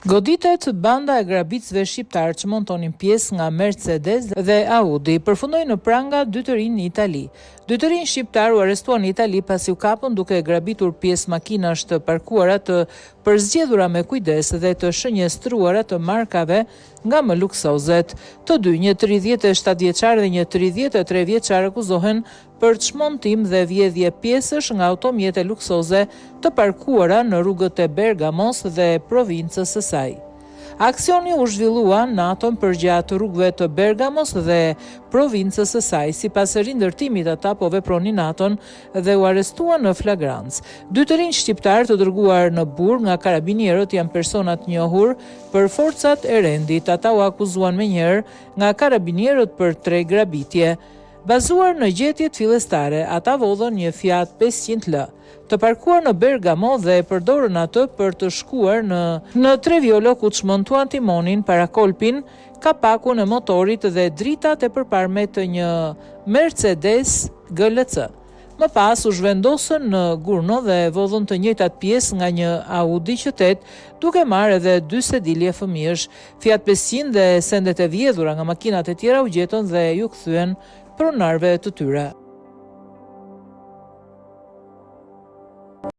Goditet banda e grabitësve shqiptar që montonin pjesë nga Mercedes dhe Audi përfundoi në pranga dy të rinj në Itali. Dy të rinj shqiptar u arrestuan në Itali pasi u kapën duke grabitur pjesë makinash të parkuara të përzgjedhura me kujdes dhe të shënjestruara të markave nga më luksozet. Të dy, një 37 vjeçar dhe një 33 vjeçar, akuzohen për çmontim dhe vjedhje pjesësh nga automjete luksoze të parkuara në rrugët e Bergamos dhe provincës së saj. Aksioni u zhvillua natën përgjatë rrugëve të Bergamos dhe provincës së saj. Sipas rindërtimit, ata po vepronin natën dhe u arrestuan në flagrancë. Dy të rinj shqiptar të dërguar në burg nga karabinierët janë persona të njohur për forcat e rendit. Ata u akuzuan menjëherë nga karabinierët për 3 grabitje. Bazuar në gjetjet fillestare, ata vodhën një Fiat 500L të parkuar në Bergamo dhe përdorën atë për të shkuar në Treviolo ku çmontuan timonin, parakolpin, kapakun e motorit dhe dritat e përparme të një Mercedes GLC. Më pas u zhvendosën në Gurno dhe vodhën të njëjtat pjesë nga një Audi Q8, duke marrë edhe 2 sedilje fëmijësh. Fiat 500 dhe sendet e vjedhura nga makinat e tjera u gjetën dhe ju kthyen pronarëve të tyre.